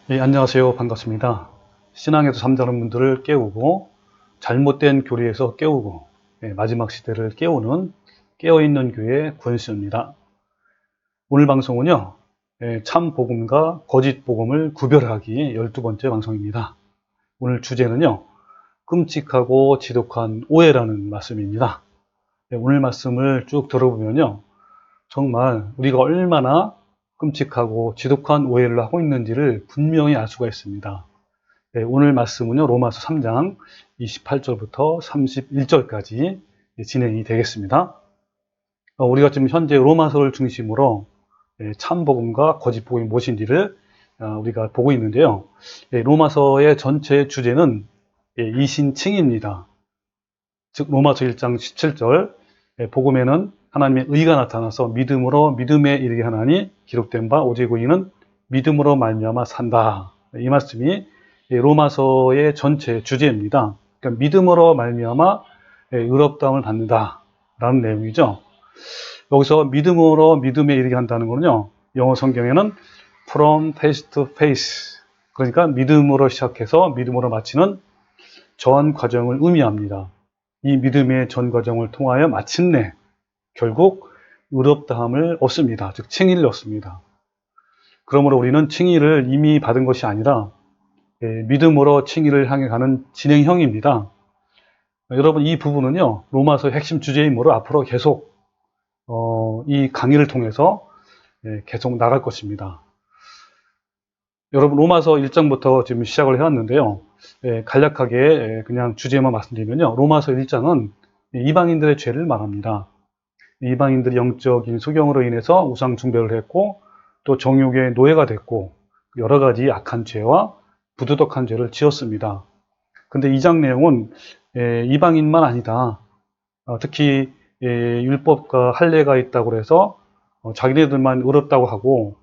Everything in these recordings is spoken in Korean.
안녕하세요. 반갑습니다. 신앙에서 잠자는 분들을 깨우고 잘못된 교리에서 깨우고 마지막 시대를 깨우는 깨어있는 교회 권수입니다. 오늘 방송은요. 참 복음과 거짓 복음을 구별하기 12번째 방송입니다. 오늘 주제는요. 끔찍하고 지독한 오해라는 말씀입니다. 오늘 말씀을 쭉 들어보면요. 정말 우리가 얼마나 끔찍하고 지독한 오해를 하고 있는지를 분명히 알 수가 있습니다. 오늘 말씀은요, 로마서 3장 28절부터 31절까지 진행이 되겠습니다. 우리가 지금 현재 로마서를 중심으로 참복음과 거짓복음이 무엇인지를 우리가 보고 있는데요. 로마서의 전체 주제는 이신칭입니다. 즉 로마서 1장 17절 복음에는 하나님의 의가 나타나서 믿음으로 믿음에 이르게 하나니 기록된 바 오직 의인은 믿음으로 말미암아 산다. 이 말씀이 로마서의 전체 주제입니다. 그러니까 믿음으로 말미암아 의롭다함을 받는다라는 내용이죠. 여기서 믿음으로 믿음에 이르게 한다는 거는요. 영어 성경에는 from faith to faith, 그러니까 믿음으로 시작해서 믿음으로 마치는 전 과정을 의미합니다. 이 믿음의 전 과정을 통하여 마침내 결국 의롭다함을 얻습니다. 즉 칭의를 얻습니다. 그러므로 우리는 칭의를 이미 받은 것이 아니라 믿음으로 칭의를 향해 가는 진행형입니다. 여러분 이 부분은요. 로마서의 핵심 주제이므로 앞으로 계속 이 강의를 통해서 계속 나갈 것입니다. 여러분 로마서 1장부터 지금 시작을 해왔는데요. 간략하게 그냥 주제만 말씀드리면요. 로마서 1장은 이방인들의 죄를 말합니다. 이방인들이 영적인 소경으로 인해서 우상 숭배를 했고 또 정욕의 노예가 됐고 여러 가지 악한 죄와 부도덕한 죄를 지었습니다. 근데 2장 내용은 이방인만 아니다. 특히 율법과 할례가 있다고 해서 자기네들만 의롭다고 하고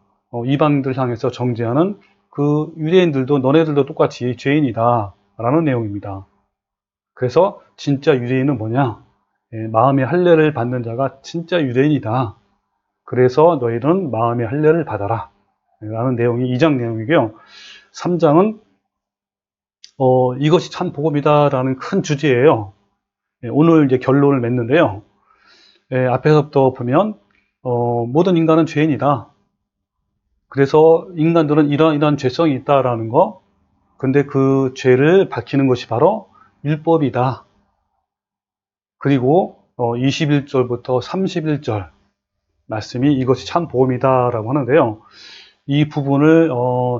이방인들 향해서 정죄하는 그 유대인들도 너네들도 똑같이 죄인이다 라는 내용입니다. 그래서 진짜 유대인은 뭐냐? 마음의 할례를 받는 자가 진짜 유대인이다. 그래서 너희는 마음의 할례를 받아라 라는 내용이 2장 내용이고요. 3장은 이것이 참 복음이다 라는 큰 주제예요. 오늘 이제 결론을 맺는데요. 앞에서부터 보면 모든 인간은 죄인이다. 그래서 인간들은 이러한 죄성이 있다라는 거, 근데 그 죄를 밝히는 것이 바로 율법이다. 그리고 21절부터 31절 말씀이 이것이 참 복음이다라고 하는데요. 이 부분을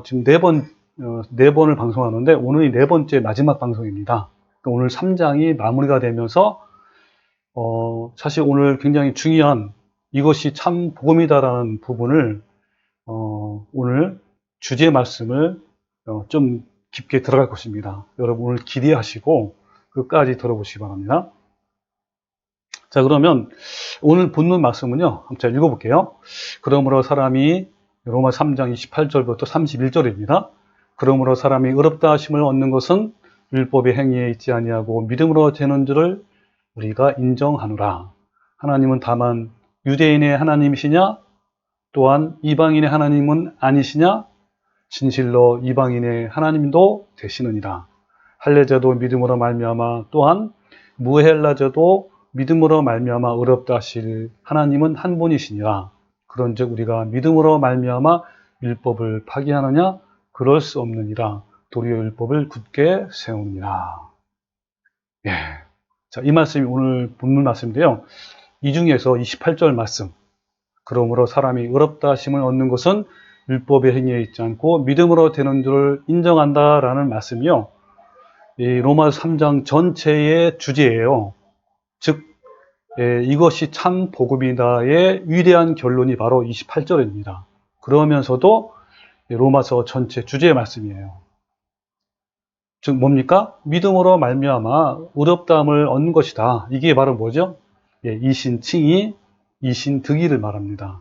지금 네 번을 방송하는데 오늘이 네 번째 마지막 방송입니다. 그러니까 오늘 3장이 마무리가 되면서 사실 오늘 굉장히 중요한 이것이 참 복음이다라는 부분을 오늘 주제 말씀을 좀 깊게 들어갈 것입니다. 여러분 오늘 기대하시고 끝까지 들어보시기 바랍니다. 자, 그러면 오늘 본문 말씀은요. 한번 제가 읽어볼게요. 그러므로 사람이 로마 3장 28절부터 31절입니다. 그러므로 사람이 의롭다 하심을 얻는 것은 율법의 행위에 있지 아니하고 믿음으로 되는 줄을 우리가 인정하노라. 하나님은 다만 유대인의 하나님이시냐? 또한 이방인의 하나님은 아니시냐? 진실로 이방인의 하나님도 되시느니라. 할례자도 믿음으로 말미암아 또한 무헬라자도 믿음으로 말미암아 의롭다 하실 하나님은 한 분이시니라. 그런즉 우리가 믿음으로 말미암아 율법을 파기하느냐? 그럴 수 없느니라. 도리어 율법을 굳게 세우느니라. 예. 자, 이 말씀이 오늘 본문 말씀인데요. 이 중에서 28절 말씀. 그러므로 사람이 의롭다 하심을 얻는 것은 율법의 행위에 있지 않고 믿음으로 되는 줄을 인정한다라는 말씀이요. 이 로마서 3장 전체의 주제예요. 즉 이것이 참 복음이다의 위대한 결론이 바로 28절입니다. 그러면서도 로마서 전체 주제의 말씀이에요. 즉 뭡니까? 믿음으로 말미암아 의롭다함을 얻는 것이다. 이게 바로 뭐죠? 이신칭의, 이신득의를 말합니다.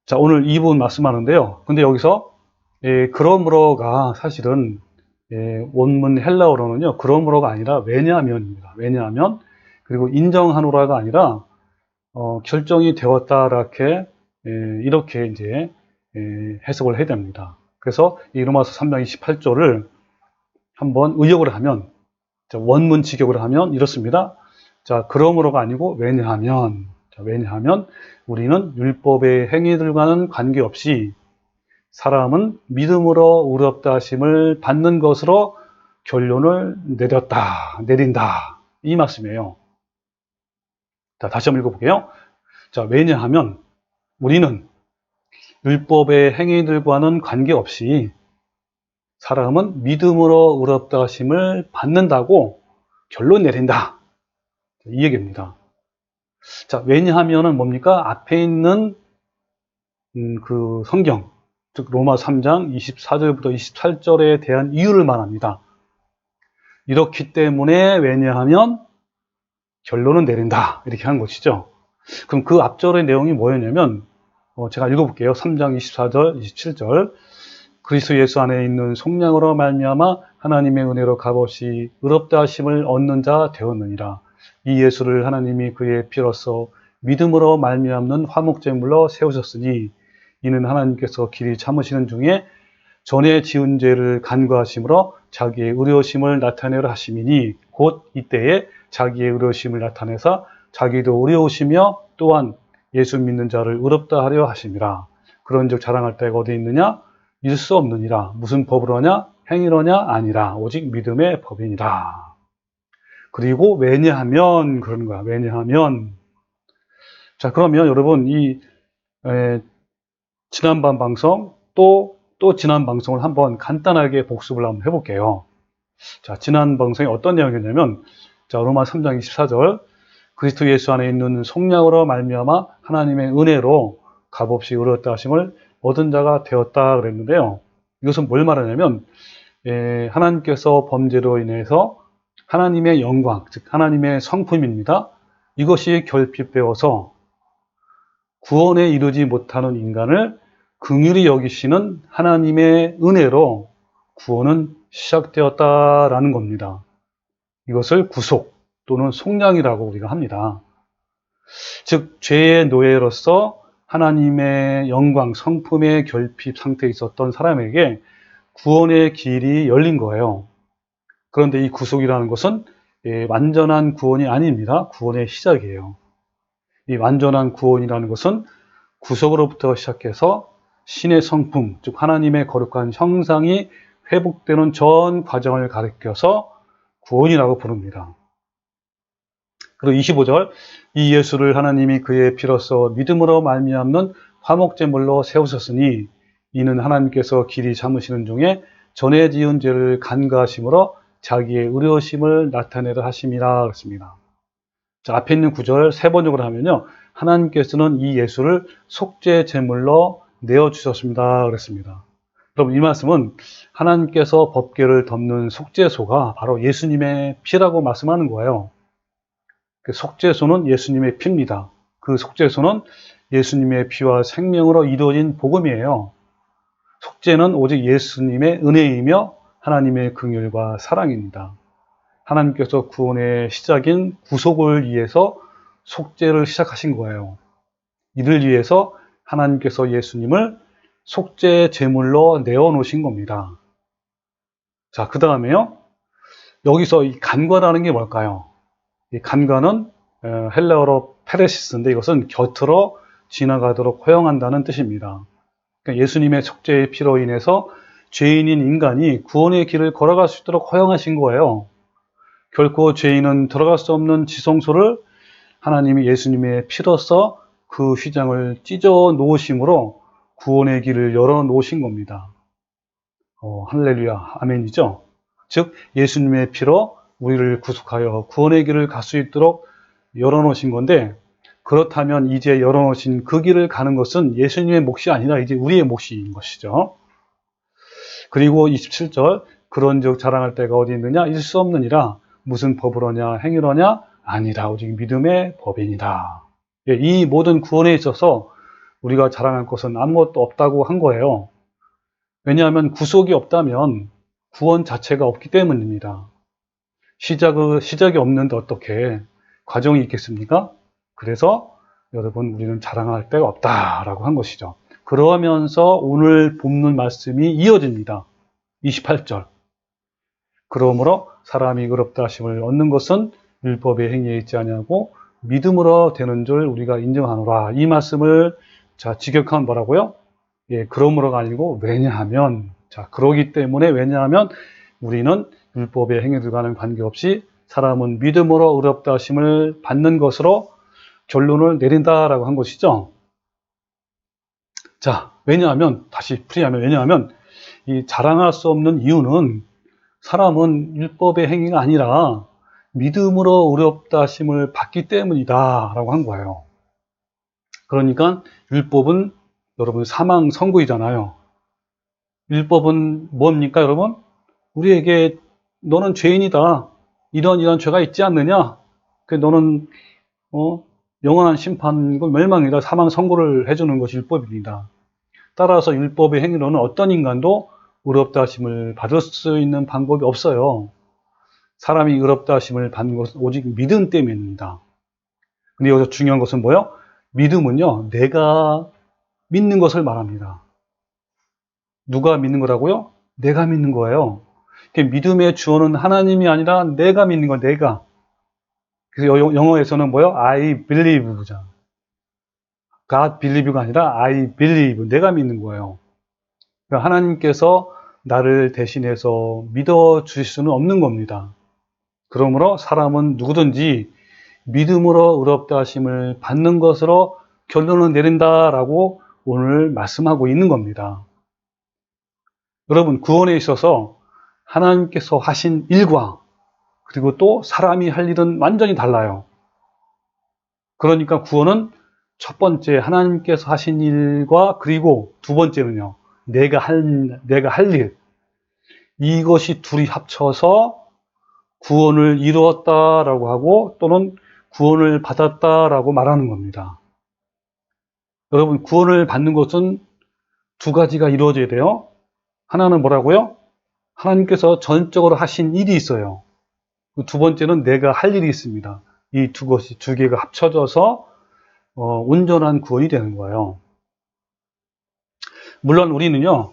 자, 오늘 이 부분 말씀하는데요. 근데 여기서 그러므로가 사실은 원문 헬라어로는요. 그러므로가 아니라 왜냐하면입니다. 왜냐하면 그리고 인정하노라가 아니라 결정이 되었다 이렇게 이제 해석을 해야 됩니다. 그래서 이 로마서 3장 28절을 한번 의역을 하면, 원문 직역을 하면 이렇습니다. 자, 그러므로가 아니고 왜냐하면, 왜냐하면 우리는 율법의 행위들과는 관계없이 사람은 믿음으로 의롭다 하심을 받는 것으로 결론을 내린다. 이 말씀이에요. 자, 다시 한번 읽어볼게요. 자, 왜냐하면 우리는 율법의 행위들과는 관계없이 사람은 믿음으로 의롭다 하심을 받는다고 결론 내린다. 이 얘기입니다. 자, 왜냐하면은 뭡니까? 앞에 있는 그 성경, 즉 로마 3장 24절부터 28절에 대한 이유를 말합니다. 이렇기 때문에 왜냐하면 결론은 내린다. 이렇게 한 것이죠. 그럼 그 앞절의 내용이 뭐였냐면, 제가 읽어볼게요. 3장 24절, 27절. 그리스도 예수 안에 있는 속량으로 말미암아 하나님의 은혜로 값없이 의롭다 하심을 얻는 자 되었느니라. 이 예수를 하나님이 그의 피로써 믿음으로 말미암는 화목제물로 세우셨으니 이는 하나님께서 길이 참으시는 중에 전에 지은 죄를 간과하심으로 자기의 의로우심을 나타내려 하심이니 곧 이때에 자기의 의로우심을 나타내사 자기도 의로우시며 또한 예수 믿는 자를 의롭다 하려 하심이라. 그런즉 자랑할 데가 어디 있느냐? 있을 수 없느니라. 무슨 법으로 하냐? 행위로냐? 아니라 오직 믿음의 법이니라. 그리고 왜냐하면 그러는 거야. 왜냐하면 자, 그러면 여러분 지난번 방송 또 지난 방송을 한번 간단하게 복습을 한번 해볼게요. 자, 지난 방송에 어떤 내용이었냐면, 자, 로마 3장 24절, 그리스도 예수 안에 있는 속량으로 말미암아 하나님의 은혜로 값없이 의롭다 하심을 얻은 자가 되었다 그랬는데요. 이것은 뭘 말하냐면, 하나님께서 범죄로 인해서 하나님의 영광, 즉 하나님의 성품입니다. 이것이 결핍되어서 구원에 이르지 못하는 인간을 긍휼히 여기시는 하나님의 은혜로 구원은 시작되었다라는 겁니다. 이것을 구속 또는 속량이라고 우리가 합니다. 즉 죄의 노예로서 하나님의 영광, 성품의 결핍 상태에 있었던 사람에게 구원의 길이 열린 거예요. 그런데 이 구속이라는 것은 완전한 구원이 아닙니다. 구원의 시작이에요. 이 완전한 구원이라는 것은 구속으로부터 시작해서 신의 성품, 즉 하나님의 거룩한 형상이 회복되는 전 과정을 가리켜서 구원이라고 부릅니다. 그리고 25절, 이 예수를 하나님이 그의 피로써 믿음으로 말미암는 화목제물로 세우셨으니 이는 하나님께서 길이 참으시는 중에 전에 지은 죄를 간과하심으로 자기의 의로우심을 나타내려 하심이라 그랬습니다. 자, 앞에 있는 구절 세 번역을 하면요, 하나님께서는 이 예수를 속죄 제물로 내어주셨습니다 그랬습니다. 그럼 이 말씀은 하나님께서 법궤를 덮는 속죄소가 바로 예수님의 피라고 말씀하는 거예요. 그 속죄소는 예수님의 피입니다. 그 속죄소는 예수님의 피와 생명으로 이루어진 복음이에요. 속죄는 오직 예수님의 은혜이며 하나님의 긍휼과 사랑입니다. 하나님께서 구원의 시작인 구속을 위해서 속죄를 시작하신 거예요. 이를 위해서 하나님께서 예수님을 속죄 제물로 내어놓으신 겁니다. 자, 그 다음에요. 여기서 이 간과라는 게 뭘까요? 이 간과는 헬라어로 페레시스인데 이것은 곁으로 지나가도록 허용한다는 뜻입니다. 그러니까 예수님의 속죄의 피로 인해서 죄인인 인간이 구원의 길을 걸어갈 수 있도록 허용하신 거예요. 결코 죄인은 들어갈 수 없는 지성소를 하나님이 예수님의 피로써 그 휘장을 찢어 놓으심으로 구원의 길을 열어 놓으신 겁니다. 할렐루야, 아멘이죠. 즉 예수님의 피로 우리를 구속하여 구원의 길을 갈 수 있도록 열어 놓으신 건데, 그렇다면 이제 열어 놓으신 그 길을 가는 것은 예수님의 몫이 아니라 이제 우리의 몫인 것이죠. 그리고 27절, 그런즉 자랑할 데가 어디 있느냐? 있을 수 없느니라. 무슨 법으로냐? 행위로냐? 아니라 오직 믿음의 법이니라. 이 모든 구원에 있어서 우리가 자랑할 것은 아무것도 없다고 한 거예요. 왜냐하면 구속이 없다면 구원 자체가 없기 때문입니다. 시작이 없는데 어떻게 과정이 있겠습니까? 그래서 여러분, 우리는 자랑할 데가 없다라고 한 것이죠. 그러면서 오늘 본문 말씀이 이어집니다. 28절. 그러므로 사람이 의롭다 하심을 얻는 것은 율법의 행위에 있지 아니하고 믿음으로 되는 줄 우리가 인정하노라. 이 말씀을 자 직역하면 뭐라고요? 예, 그러므로가 아니고 왜냐하면 자 그러기 때문에 왜냐하면 우리는 율법의 행위들과는 관계없이 사람은 믿음으로 의롭다 하심을 받는 것으로 결론을 내린다라고 한 것이죠. 자, 왜냐하면 다시 풀이하면 왜냐하면 이 자랑할 수 없는 이유는 사람은 율법의 행위가 아니라 믿음으로 의롭다 하심을 받기 때문이다라고 한 거예요. 그러니까 율법은 여러분 사망 선고이잖아요. 율법은 뭡니까, 여러분? 우리에게 너는 죄인이다. 이런 죄가 있지 않느냐? 그 너는 영원한 심판과 멸망이다. 사망 선고를 해주는 것이 율법입니다. 따라서 율법의 행위로는 어떤 인간도 의롭다 하심을 받을 수 있는 방법이 없어요. 사람이 의롭다 하심을 받는 것은 오직 믿음 때문입니다. 근데 여기서 중요한 것은 뭐예요? 믿음은요, 내가 믿는 것을 말합니다. 누가 믿는 거라고요? 내가 믿는 거예요. 믿음의 주어는 하나님이 아니라 내가 믿는 거예요, 내가. 그래서 영어에서는 뭐예요? I believe죠. God believe가 아니라 I believe. 내가 믿는 거예요. 그러니까 하나님께서 나를 대신해서 믿어 주실 수는 없는 겁니다. 그러므로 사람은 누구든지 믿음으로 의롭다 하심을 받는 것으로 결론을 내린다라고 오늘 말씀하고 있는 겁니다. 여러분, 구원에 있어서 하나님께서 하신 일과 그리고 또 사람이 할 일은 완전히 달라요. 그러니까 구원은 첫 번째 하나님께서 하신 일과 그리고 두 번째는요. 내가 할 일. 이것이 둘이 합쳐서 구원을 이루었다라고 하고 또는 구원을 받았다라고 말하는 겁니다. 여러분, 구원을 받는 것은 두 가지가 이루어져야 돼요. 하나는 뭐라고요? 하나님께서 전적으로 하신 일이 있어요. 두 번째는 내가 할 일이 있습니다. 이 두 개가 합쳐져서 온전한 구원이 되는 거예요. 물론 우리는요,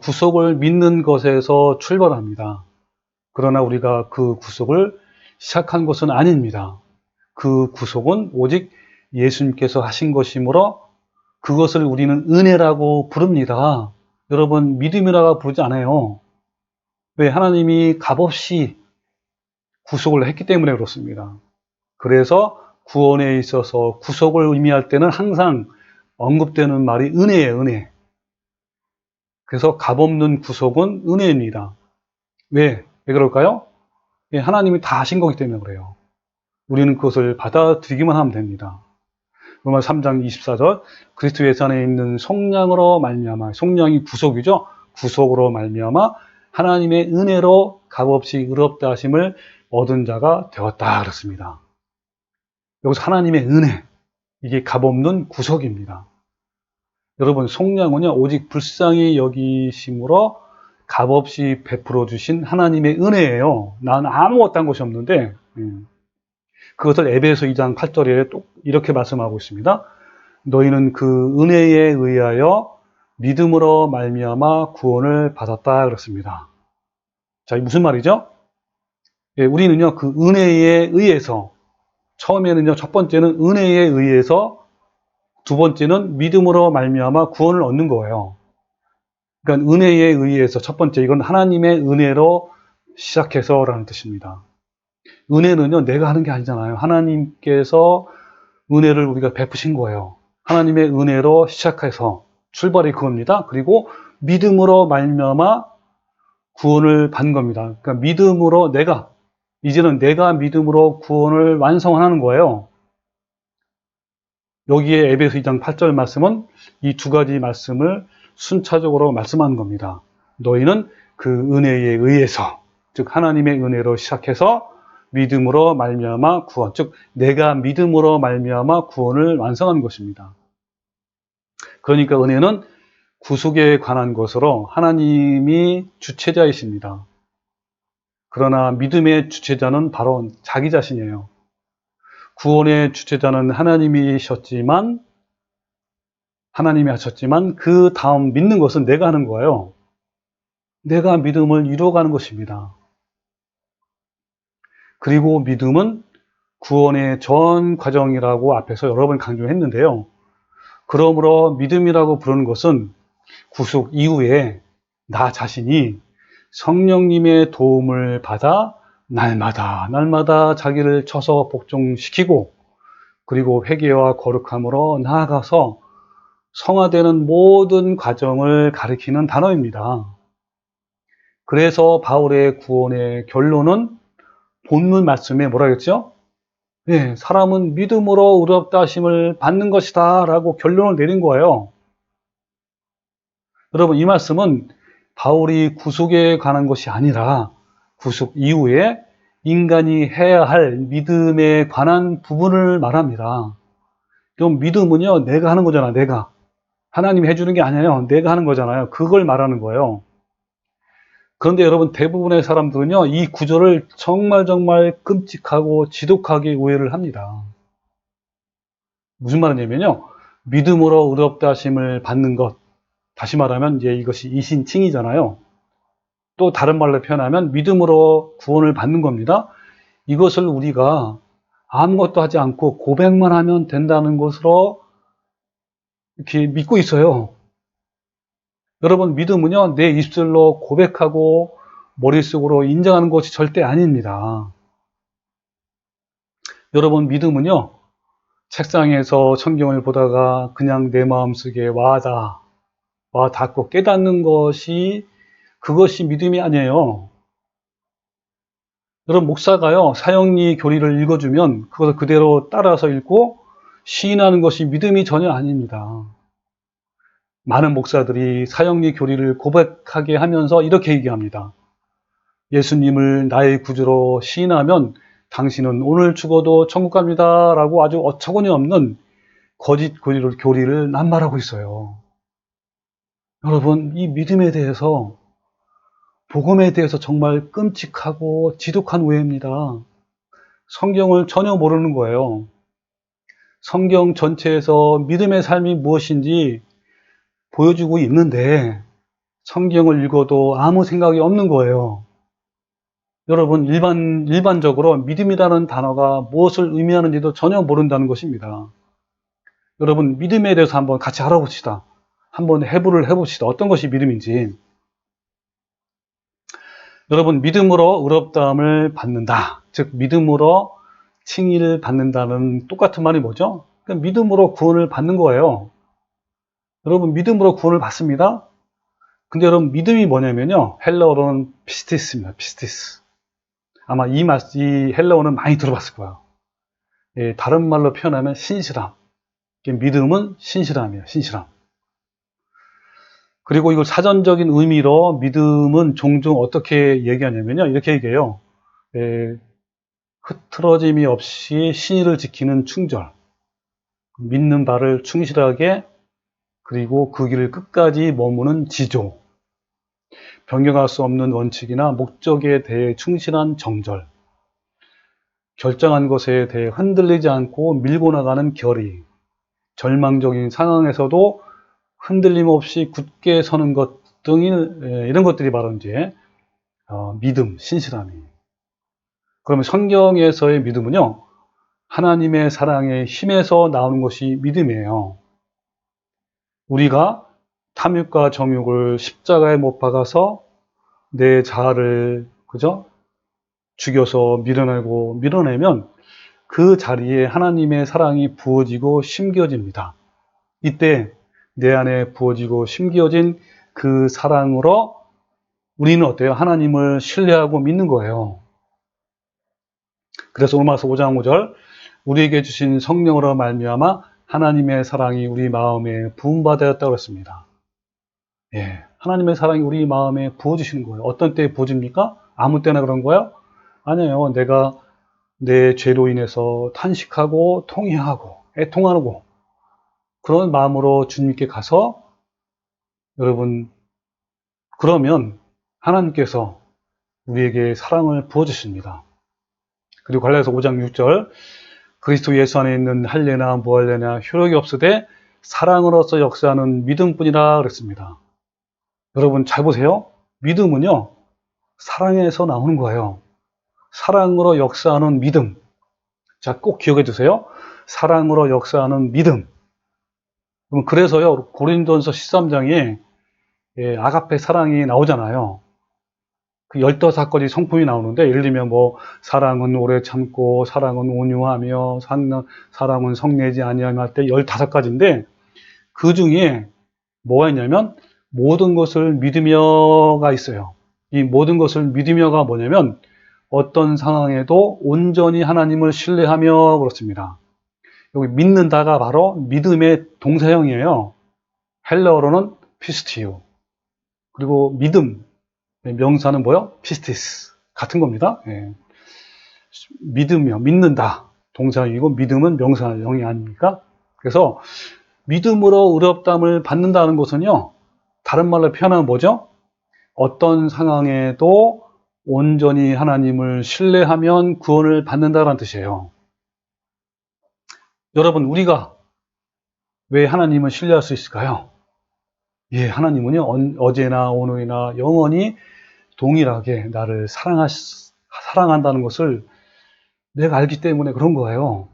구속을 믿는 것에서 출발합니다. 그러나 우리가 그 구속을 시작한 것은 아닙니다. 그 구속은 오직 예수님께서 하신 것이므로 그것을 우리는 은혜라고 부릅니다. 여러분, 믿음이라고 부르지 않아요. 왜? 하나님이 값없이 구속을 했기 때문에 그렇습니다. 그래서 구원에 있어서 구속을 의미할 때는 항상 언급되는 말이 은혜예요, 은혜. 그래서 값없는 구속은 은혜입니다. 왜 그럴까요? 하나님이 다 하신 거기 때문에 그래요. 우리는 그것을 받아들이기만 하면 됩니다. 로마 3장 24절 그리스도 예수 안에 있는 속량으로 말미암아 속량이 구속이죠. 구속으로 말미암아 하나님의 은혜로 값없이 의롭다 하심을 얻은 자가 되었다 그렇습니다. 여기서 하나님의 은혜 이게 값없는 구속입니다. 여러분 속량은요 오직 불쌍히 여기심으로 값없이 베풀어 주신 하나님의 은혜예요. 난 아무것도 한 것이 없는데 그것을 에베소 2장 8절에 또 이렇게 말씀하고 있습니다. 너희는 그 은혜에 의하여 믿음으로 말미암아 구원을 받았다 그렇습니다. 자, 무슨 말이죠? 우리는요 그 은혜에 의해서 처음에는요 첫 번째는 은혜에 의해서 두 번째는 믿음으로 말미암아 구원을 얻는 거예요. 그러니까 은혜에 의해서 첫 번째 이건 하나님의 은혜로 시작해서라는 뜻입니다. 은혜는요 내가 하는 게 아니잖아요. 하나님께서 은혜를 우리가 베푸신 거예요. 하나님의 은혜로 시작해서 출발이 그겁니다. 그리고 믿음으로 말미암아 구원을 받는 겁니다. 그러니까 믿음으로 이제는 내가 믿음으로 구원을 완성하는 거예요. 여기에 에베소 2장 8절 말씀은 이 두 가지 말씀을 순차적으로 말씀하는 겁니다. 너희는 그 은혜에 의해서 즉 하나님의 은혜로 시작해서 믿음으로 말미암아 구원 즉 내가 믿음으로 말미암아 구원을 완성하는 것입니다. 그러니까 은혜는 구속에 관한 것으로 하나님이 주체자이십니다. 그러나 믿음의 주체자는 바로 자기 자신이에요. 구원의 주체자는 하나님이셨지만 하나님이 하셨지만 그 다음 믿는 것은 내가 하는 거예요. 내가 믿음을 이루어가는 것입니다. 그리고 믿음은 구원의 전 과정이라고 앞에서 여러 번 강조했는데요. 그러므로 믿음이라고 부르는 것은 구속 이후에 나 자신이 성령님의 도움을 받아 날마다 자기를 쳐서 복종시키고 그리고 회개와 거룩함으로 나아가서 성화되는 모든 과정을 가리키는 단어입니다. 그래서 바울의 구원의 결론은 본문 말씀에 뭐라 했죠? 네, 사람은 믿음으로 의롭다 하심을 받는 것이다 라고 결론을 내린 거예요. 여러분, 이 말씀은 바울이 구속에 관한 것이 아니라 구속 이후에 인간이 해야 할 믿음에 관한 부분을 말합니다. 그럼 믿음은요, 내가 하는 거잖아, 내가. 하나님이 해주는 게 아니에요. 내가 하는 거잖아요. 그걸 말하는 거예요. 그런데 여러분, 대부분의 사람들은요, 이 구절을 정말 끔찍하고 지독하게 오해를 합니다. 무슨 말이냐면요, 믿음으로 의롭다 하심을 받는 것. 다시 말하면 이제 이것이 이신칭이잖아요. 또 다른 말로 표현하면 믿음으로 구원을 받는 겁니다. 이것을 우리가 아무것도 하지 않고 고백만 하면 된다는 것으로 이렇게 믿고 있어요. 여러분, 믿음은요, 내 입술로 고백하고 머릿속으로 인정하는 것이 절대 아닙니다. 여러분, 믿음은요, 책상에서 성경을 보다가 그냥 내 마음속에 와 닿고 깨닫는 것이 그것이 믿음이 아니에요. 여러분, 목사가요, 사형리 교리를 읽어주면 그것을 그대로 따라서 읽고 시인하는 것이 믿음이 전혀 아닙니다. 많은 목사들이 사형리 교리를 고백하게 하면서 이렇게 얘기합니다. 예수님을 나의 구주로 시인하면 당신은 오늘 죽어도 천국 갑니다 라고 아주 어처구니 없는 거짓 교리를 남발하고 있어요. 여러분, 이 믿음에 대해서, 복음에 대해서 정말 끔찍하고 지독한 오해입니다. 성경을 전혀 모르는 거예요. 성경 전체에서 믿음의 삶이 무엇인지 보여주고 있는데 성경을 읽어도 아무 생각이 없는 거예요. 여러분, 일반적으로 믿음이라는 단어가 무엇을 의미하는지도 전혀 모른다는 것입니다. 여러분, 믿음에 대해서 한번 같이 알아봅시다. 한번 해부를 해봅시다. 어떤 것이 믿음인지. 여러분, 믿음으로 의롭다함을 받는다. 즉, 믿음으로 칭의를 받는다는 똑같은 말이 뭐죠? 그러니까 믿음으로 구원을 받는 거예요. 여러분, 믿음으로 구원을 받습니다. 근데 여러분, 믿음이 뭐냐면요, 헬라어로는 피스티스입니다. 피스티스. 아마 이 헬라어는 많이 들어봤을 거예요. 예, 다른 말로 표현하면 신실함. 믿음은 신실함이에요. 신실함. 그리고 이걸 사전적인 의미로 믿음은 종종 어떻게 얘기하냐면요, 이렇게 얘기해요. 예, 흐트러짐이 없이 신의를 지키는 충절. 믿는 바를 충실하게, 그리고 그 길을 끝까지 머무는 지조. 변경할 수 없는 원칙이나 목적에 대해 충실한 정절. 결정한 것에 대해 흔들리지 않고 밀고 나가는 결의. 절망적인 상황에서도 흔들림 없이 굳게 서는 것 등 이런 것들이 바로 이제 믿음, 신실함이에요. 그러면 성경에서의 믿음은요, 하나님의 사랑의 힘에서 나오는 것이 믿음이에요. 우리가 탐욕과 정욕을 십자가에 못 박아서 내 자아를 죽여서 밀어내면 그 자리에 하나님의 사랑이 부어지고 심겨집니다. 이때 내 안에 부어지고 심겨진 그 사랑으로 우리는 어때요? 하나님을 신뢰하고 믿는 거예요. 그래서 로마서 5장 5절, 우리에게 주신 성령으로 말미암아 하나님의 사랑이 우리 마음에 부음받았다고 했습니다. 예, 하나님의 사랑이 우리 마음에 부어주시는 거예요. 어떤 때에 부어집니까? 아무 때나 그런 거예요? 아니에요. 내가 내 죄로 인해서 탄식하고 통회하고 애통하고 그런 마음으로 주님께 가서 여러분, 그러면 하나님께서 우리에게 사랑을 부어주십니다. 그리고 갈라디아서 5장 6절, 그리스도 예수 안에 있는 할례나 무할례나 효력이 없으되 사랑으로서 역사하는 믿음뿐이라 그랬습니다. 여러분 잘 보세요. 믿음은요, 사랑에서 나오는 거예요. 사랑으로 역사하는 믿음. 자, 꼭 기억해 두세요. 사랑으로 역사하는 믿음. 그래서요, 고린도전서 13장에 아가페 사랑이 나오잖아요. 그 15가지 성품이 나오는데, 예를 들면 사랑은 오래 참고, 사랑은 온유하며, 사랑은 성내지 아니하며 할 때 15가지인데, 그 중에 뭐가 있냐면, 모든 것을 믿으며가 있어요. 이 모든 것을 믿으며가 뭐냐면, 어떤 상황에도 온전히 하나님을 신뢰하며 그렇습니다. 여기 믿는다가 바로 믿음의 동사형이에요. 헬라어로는 피스티오. 그리고 믿음, 명사는 뭐요? 피스티스. 같은 겁니다. 예. 믿으며, 믿는다. 동사형이고 믿음은 명사형이 아닙니까? 그래서 믿음으로 의롭다함을 받는다는 것은요, 다른 말로 표현하면 뭐죠? 어떤 상황에도 온전히 하나님을 신뢰하면 구원을 받는다는 뜻이에요. 여러분, 우리가 왜 하나님을 신뢰할 수 있을까요? 예, 하나님은요, 어제나 오늘이나 영원히 동일하게 나를 사랑한다는 것을 내가 알기 때문에 그런 거예요.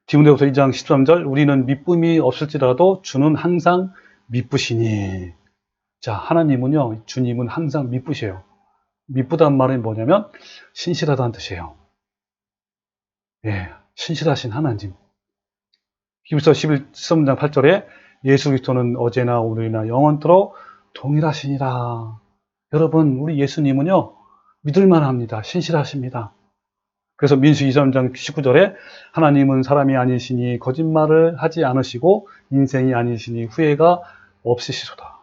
디모데후서 2장 13절, 우리는 미쁨이 없을지라도 주는 항상 미쁘시니. 자, 하나님은요, 주님은 항상 미쁘셔요. 미쁘다는 말은 뭐냐면 신실하다는 뜻이에요. 예, 신실하신 하나님. 히브리서 13장 8절에 예수 그리스도는 어제나 오늘이나 영원토록 동일하시니라. 여러분, 우리 예수님은요, 믿을만 합니다. 신실하십니다. 그래서 민수기 23장 19절에 하나님은 사람이 아니시니 거짓말을 하지 않으시고 인생이 아니시니 후회가 없으시도다.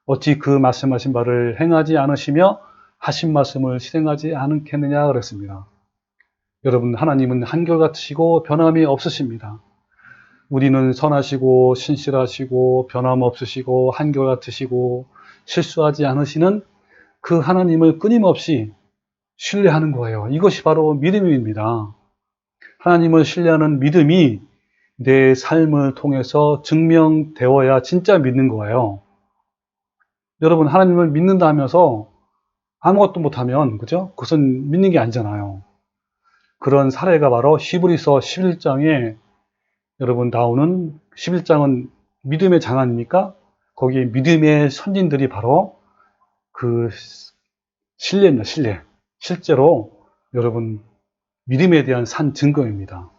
어찌 그 말씀하신 바를 행하지 않으시며 하신 말씀을 실행하지 않겠느냐 그랬습니다. 여러분, 하나님은 한결같으시고 변함이 없으십니다. 우리는 선하시고 신실하시고 변함없으시고 한결같으시고 실수하지 않으시는 그 하나님을 끊임없이 신뢰하는 거예요. 이것이 바로 믿음입니다. 하나님을 신뢰하는 믿음이 내 삶을 통해서 증명되어야 진짜 믿는 거예요. 여러분, 하나님을 믿는다 하면서 아무것도 못하면, 그죠? 그것은 믿는 게 아니잖아요. 그런 사례가 바로 히브리서 11장에 여러분 나오는 11장은 믿음의 장 아닙니까? 거기에 믿음의 선진들이 바로 그 신뢰입니다. 신뢰. 실제로 여러분 믿음에 대한 산 증거입니다.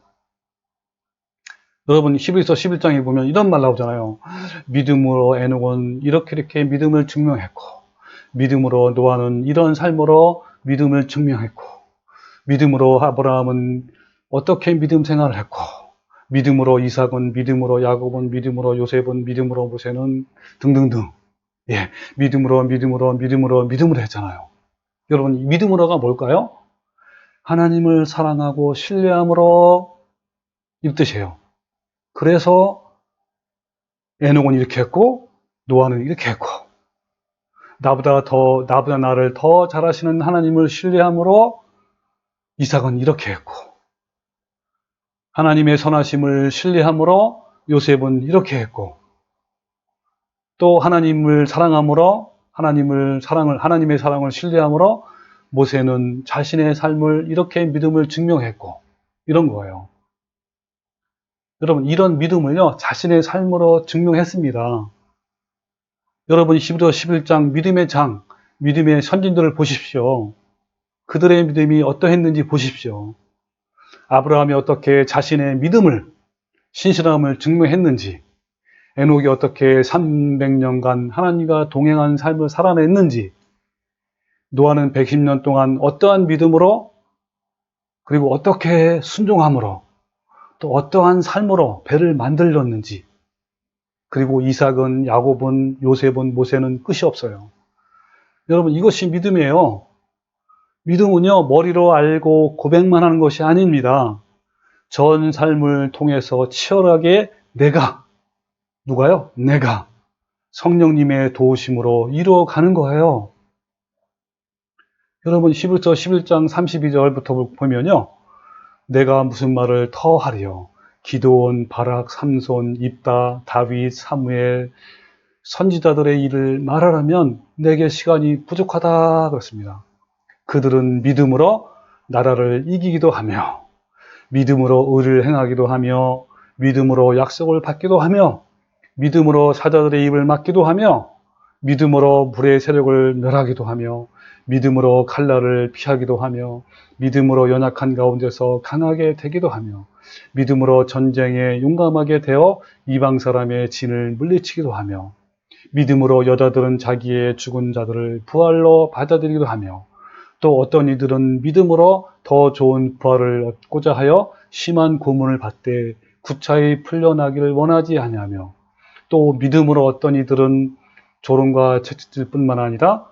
여러분 히브리서 11장에 보면 이런 말 나오잖아요. 믿음으로 에녹은 이렇게 믿음을 증명했고, 믿음으로 노아는 이런 삶으로 믿음을 증명했고, 믿음으로 아브라함은 어떻게 믿음 생활을 했고, 믿음으로 이삭은, 믿음으로 야곱은, 믿음으로 요셉은, 믿음으로 모세는 등등등. 예, 믿음으로 했잖아요. 여러분, 믿음으로가 뭘까요? 하나님을 사랑하고 신뢰함으로 이 뜻이에요. 그래서 에녹은 이렇게 했고 노아는 이렇게 했고, 나보다 나를 더 잘하시는 하나님을 신뢰함으로 이삭은 이렇게 했고, 하나님의 선하심을 신뢰함으로 요셉은 이렇게 했고, 또 하나님을 사랑함으로 하나님의 사랑을 신뢰함으로 모세는 자신의 삶을 이렇게 믿음을 증명했고, 이런 거예요. 여러분, 이런 믿음을요, 자신의 삶으로 증명했습니다. 여러분, 히브리서 11장 믿음의 장, 믿음의 선진들을 보십시오. 그들의 믿음이 어떠했는지 보십시오. 아브라함이 어떻게 자신의 믿음을, 신실함을 증명했는지, 에녹이 어떻게 300년간 하나님과 동행한 삶을 살아냈는지, 노아는 110년 동안 어떠한 믿음으로, 그리고 어떻게 순종함으로, 또 어떠한 삶으로 배를 만들었는지, 그리고 이삭은, 야곱은, 요셉은, 모세는 끝이 없어요. 여러분, 이것이 믿음이에요. 믿음은요, 머리로 알고 고백만 하는 것이 아닙니다. 전 삶을 통해서 치열하게 누가요? 내가 성령님의 도우심으로 이루어가는 거예요. 여러분, 히브리서 11장 32절부터 보면요, 내가 무슨 말을 더 하리요? 기드온, 바락, 삼손, 입다, 다윗, 사무엘, 선지자들의 일을 말하려면 내게 시간이 부족하다 그렇습니다. 그들은 믿음으로 나라를 이기기도 하며, 믿음으로 의를 행하기도 하며, 믿음으로 약속을 받기도 하며, 믿음으로 사자들의 입을 막기도 하며, 믿음으로 불의 세력을 멸하기도 하며, 믿음으로 칼날을 피하기도 하며, 믿음으로 연약한 가운데서 강하게 되기도 하며, 믿음으로 전쟁에 용감하게 되어 이방 사람의 진을 물리치기도 하며, 믿음으로 여자들은 자기의 죽은 자들을 부활로 받아들이기도 하며, 또 어떤 이들은 믿음으로 더 좋은 부활을 얻고자 하여 심한 고문을 받되 구차히 풀려나기를 원하지 아니하며, 또 믿음으로 어떤 이들은 조롱과 채찍질 뿐만 아니라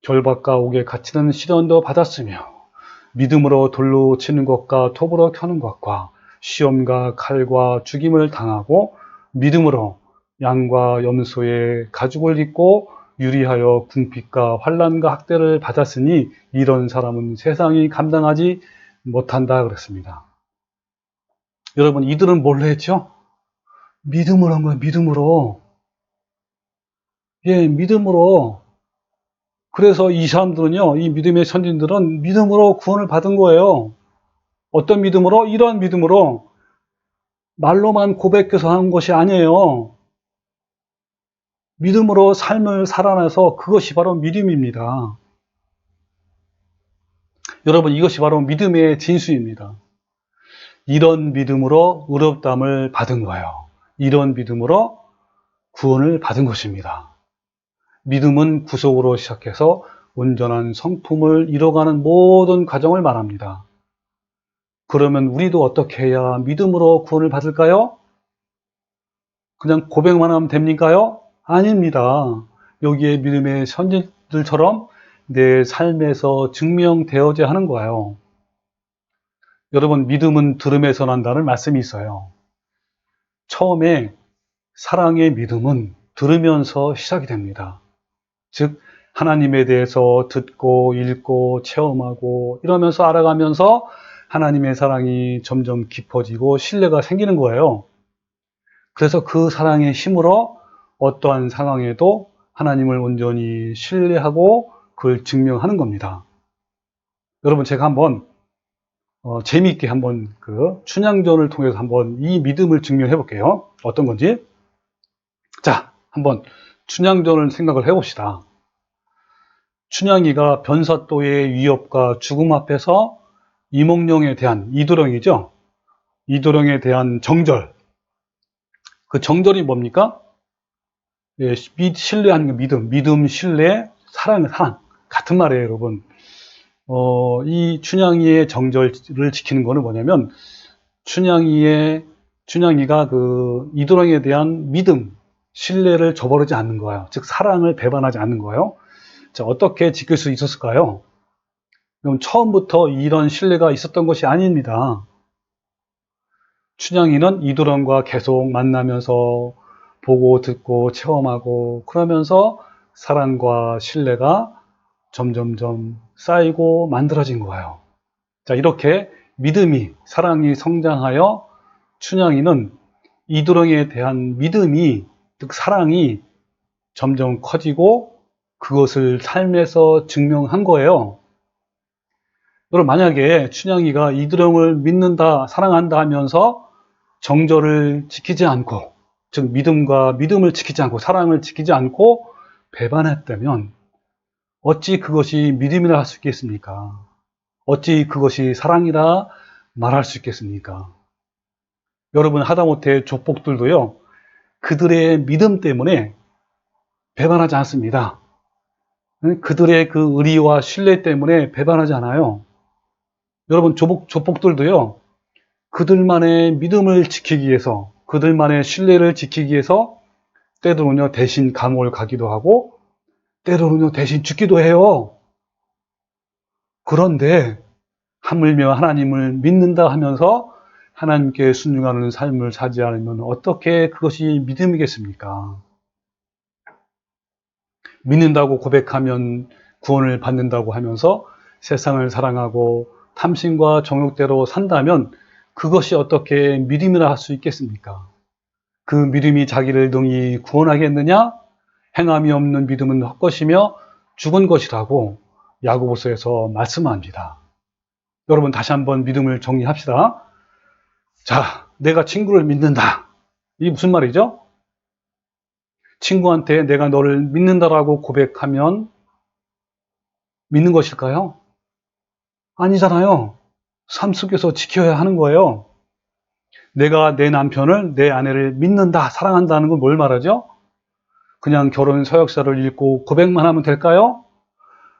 결박과 옥에 갇히는 시련도 받았으며, 믿음으로 돌로 치는 것과 톱으로 켜는 것과 시험과 칼과 죽임을 당하고, 믿음으로 양과 염소의 가죽을 입고 유리하여 궁핍과 환난과 학대를 받았으니 이런 사람은 세상이 감당하지 못한다 그랬습니다. 여러분, 이들은 뭘로 했죠? 믿음으로 한 거예요. 믿음으로. 예, 믿음으로. 그래서 이 사람들은요, 이 믿음의 선진들은 믿음으로 구원을 받은 거예요. 어떤 믿음으로? 이러한 믿음으로. 말로만 고백해서 한 것이 아니에요. 믿음으로 삶을 살아내서 그것이 바로 믿음입니다. 여러분, 이것이 바로 믿음의 진수입니다. 이런 믿음으로 의롭다함을 받은 거예요. 이런 믿음으로 구원을 받은 것입니다. 믿음은 구속으로 시작해서 온전한 성품을 이뤄가는 모든 과정을 말합니다. 그러면 우리도 어떻게 해야 믿음으로 구원을 받을까요? 그냥 고백만 하면 됩니까요? 아닙니다. 여기에 믿음의 선진들처럼 내 삶에서 증명되어야 하는 거예요. 여러분, 믿음은 들음에서 난다는 말씀이 있어요. 처음에 사랑의 믿음은 들으면서 시작이 됩니다. 즉, 하나님에 대해서 듣고 읽고 체험하고 이러면서 알아가면서 하나님의 사랑이 점점 깊어지고 신뢰가 생기는 거예요. 그래서 그 사랑의 힘으로 어떠한 상황에도 하나님을 온전히 신뢰하고 그걸 증명하는 겁니다. 여러분, 제가 한번 재미있게 한번 그 춘향전을 통해서 한번 이 믿음을 증명해 볼게요. 어떤 건지. 자, 한번 춘향전을 생각을 해봅시다. 춘향이가 변사또의 위협과 죽음 앞에서 이몽룡에 대한, 이도령이죠. 이도령에 대한 정절. 그 정절이 뭡니까? 예, 신뢰하는 게 믿음, 신뢰, 사랑. 같은 말이에요, 여러분. 이 춘향이의 정절을 지키는 거는 뭐냐면, 춘향이가 그 이도령에 대한 믿음, 신뢰를 저버리지 않는 거예요. 즉, 사랑을 배반하지 않는 거예요. 자, 어떻게 지킬 수 있었을까요? 그럼 처음부터 이런 신뢰가 있었던 것이 아닙니다. 춘향이는 이도령과 계속 만나면서 보고 듣고 체험하고 그러면서 사랑과 신뢰가 점점점 쌓이고 만들어진 거예요. 자, 이렇게 믿음이, 사랑이 성장하여 춘향이는 이도령에 대한 믿음이, 즉 사랑이 점점 커지고 그것을 삶에서 증명한 거예요. 여러분, 만약에 춘향이가 이도령을 믿는다, 사랑한다 하면서 정절을 지키지 않고, 즉 믿음을 지키지 않고 사랑을 지키지 않고 배반했다면 어찌 그것이 믿음이라 할 수 있겠습니까? 어찌 그것이 사랑이라 말할 수 있겠습니까? 여러분, 하다못해 족복들도요, 그들의 믿음 때문에 배반하지 않습니다. 그들의 그 의리와 신뢰 때문에 배반하지 않아요. 여러분, 족복들도요, 그들만의 믿음을 지키기 위해서, 그들만의 신뢰를 지키기 위해서 때로는요, 대신 감옥을 가기도 하고, 때로는요, 대신 죽기도 해요. 그런데 하물며 하나님을 믿는다 하면서 하나님께 순종하는 삶을 사지 않으면 어떻게 그것이 믿음이겠습니까? 믿는다고 고백하면 구원을 받는다고 하면서 세상을 사랑하고 탐심과 정욕대로 산다면 그것이 어떻게 믿음이라 할 수 있겠습니까? 그 믿음이 자기를 능히 구원하겠느냐? 행함이 없는 믿음은 헛것이며 죽은 것이라고 야고보서에서 말씀합니다. 여러분 다시 한번 믿음을 정리합시다. 자, 내가 친구를 믿는다. 이게 무슨 말이죠? 친구한테 내가 너를 믿는다라고 고백하면 믿는 것일까요? 아니잖아요. 삶 속에서 지켜야 하는 거예요. 내가 내 남편을, 내 아내를 믿는다, 사랑한다는 건 뭘 말하죠? 그냥 결혼 서약서를 읽고 고백만 하면 될까요?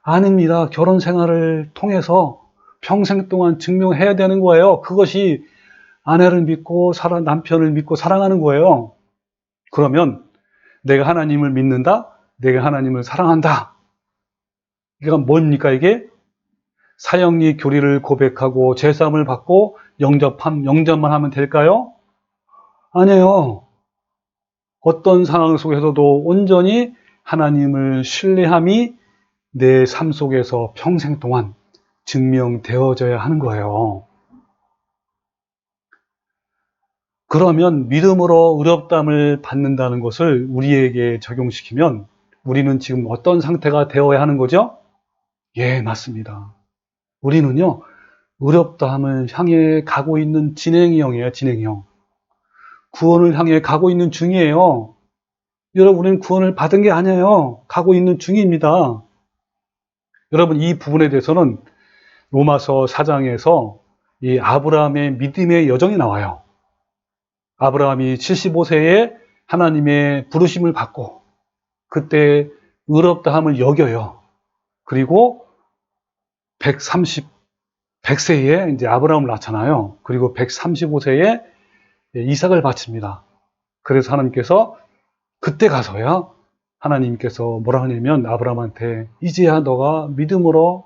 아닙니다. 결혼 생활을 통해서 평생 동안 증명해야 되는 거예요. 그것이 아내를 믿고 남편을 믿고 사랑하는 거예요. 그러면 내가 하나님을 믿는다, 내가 하나님을 사랑한다. 이게 뭡니까 이게? 사형리 교리를 고백하고 제사함을 받고 영접만 하면 될까요? 아니에요. 어떤 상황 속에서도 온전히 하나님을 신뢰함이 내 삶 속에서 평생 동안 증명되어져야 하는 거예요. 그러면 믿음으로 의롭다함을 받는다는 것을 우리에게 적용시키면 우리는 지금 어떤 상태가 되어야 하는 거죠? 예, 맞습니다. 우리는요, 의롭다함을 향해 가고 있는 진행형이에요, 진행형. 구원을 향해 가고 있는 중이에요. 여러분, 우리는 구원을 받은 게 아니에요. 가고 있는 중입니다. 여러분, 이 부분에 대해서는 로마서 4장에서 이 아브라함의 믿음의 여정이 나와요. 아브라함이 75세에 하나님의 부르심을 받고 그때 의롭다함을 여겨요. 그리고 100세에 이제 아브라함을 낳잖아요. 그리고 135세에 이삭을 바칩니다. 그래서 하나님께서 그때 가서야 하나님께서 뭐라 하냐면 아브라함한테 이제야 너가 믿음으로